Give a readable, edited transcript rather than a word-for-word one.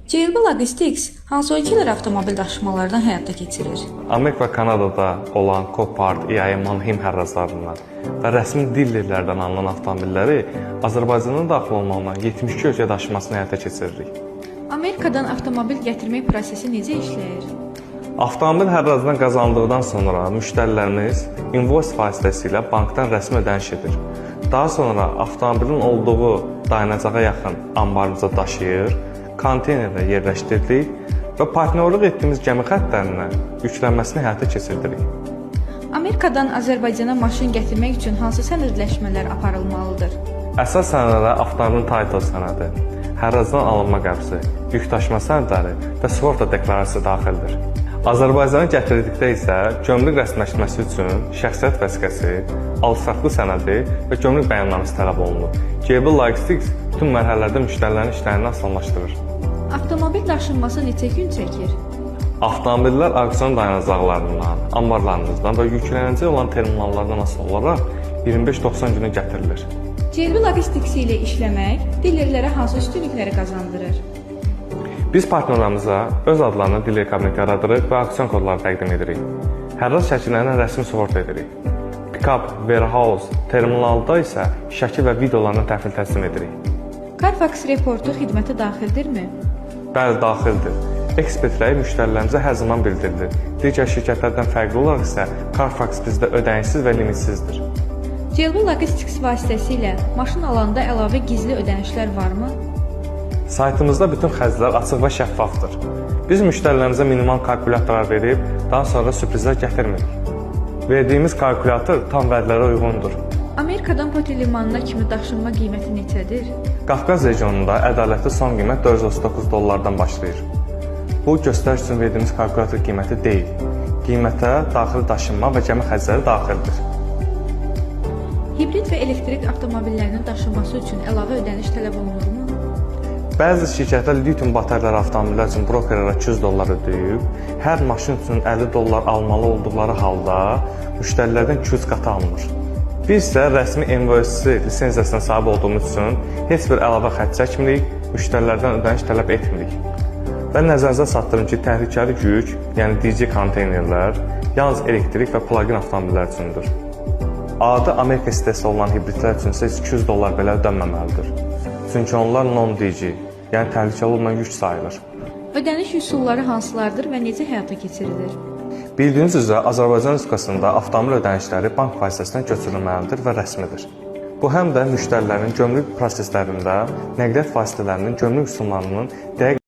JLB Logistics hansı ölkələr avtomobil daşımalarını həyata keçirir? Amerika və Kanadada olan Copart, EAE, Manheim hərrazlarından və rəsmi dillerlərdən alınan avtomobilləri Azərbaycana daxil olmaqla 72 ölkə daşımasını həyata keçiririk. Amerikadan avtomobil gətirmək prosesi necə işləyir? Avtomobil hərrazdan qazandıqdan sonra müştərilərimiz invoice vasitəsilə bankdan rəsmi ödəniş edir. Daha sonra avtomobilin olduğu dayanacağa yaxın anbarımıza daşıyır, konteynerlə yerləşdiririk və partnyorluq etdiyimiz gəmi xəttlərinə yüklənməsini həyata keçiririk. Amerikadan Azərbaycana maşın gətirmək üçün hansı sənədləşmələr aparılmalıdır? Əsas sənədlərə avtomobilin title sənədi, hərrazdan alınma qəbzi, yükdaşıma sənədləri və sığorta deklarasiyası daxildir. Azərbaycana gətirdikdə isə gömrük rəsmiləşməsi üçün şəxsiyyət vəsiqəsi, alçaqlı sənədi və gömrük bəyannaməsi tələb olunur. JLB Logistics bütün mərhələlərdə müştərilərin işlərini asanlaşdırır. Avtomobil daşınması neçə gün çəkir? Avtomobillər auksion dayanacaqlarından, anbarlarımızdan və yüklənəcək olan terminallardan asılı olaraq 25-90 günə gətirilir. JLB Logistics ilə işləmək dillerlərə hansı üstünlükləri qazandırır? Biz partnyorlarımıza öz adlarına diller kabineti yaradırıq və auksion kodları təqdim edirik. Hərraz şəkillərinə rəsmi sığorta edirik. Pick-up, warehouse, terminalda isə şəkil və videolarını təhvil təslim edirik. Carfax reportu xidmətə daxildirmi? Bəli, daxildir. Ekspert rəyi müştərilərimizə hər zaman bildirilir. Digər şirkətlərdən fərqli olaraq isə Carfax bizdə ödənişsiz və limitsizdir. JLB Logistics vasitəsilə maşın alanda əlavə gizli ödənişlər varmı? Saytımızda bütün xərclər açıq və şəffafdır. Biz müştərilərimizə minimal kalkulyatorlar verib, daha sonra sürprizlər gətirmirik. Verdiyimiz kalkulyator tam vədlərə uyğundur. Amerikadan Poti limanına kimi daşınma qiyməti neçədir? Qafqaz regionunda ədalətli son qiymət $439 başlayır. Bu göstəriş üçün verdiyimiz kalkulyator qiyməti deyil. Qiymətə daxili daşınma və gəmi xərcləri daxildir. Hibrid və elektrik avtomobillərinin daşınması üçün əlavə ödəniş tələb olunurmu? Bəzi şirkətlər lityum bataryalı avtomobillər üçün brokerlərə $200 ödəyib, hər maşın üçün $50 almalı olduqları halda müştərilərdən 200 qatı alınır. Biz isə rəsmi invoice lisenziyasına sahib olduğumuz üçün heç bir əlavə xərc çəkmirik, müştərilərdən ödəniş tələb etmirik. Və nəzərinizə çatdırım ki, təhlükəli yük, yəni DC konteynerlər yalnız elektrik və plug-in avtomobillər üçündür. Adi Amerika sitesi olan hibridlər üçün isə $200 belə ödənməməlidir. Çünki onlar non-DG, yəni təhlükəli olmayan yük sayılır. Ödəniş üsulları hansılardır və necə həyata keçirilir? Bildiyiniz üzrə Azərbaycan Respublikasında avtomobil ödənişləri bank vasitəsindən köçürülməlidir və rəsmidir. Bu həm də müştərilərin gömrük proseslərində nəqliyyat vasitələrinin gömrük üsullarının dəqiq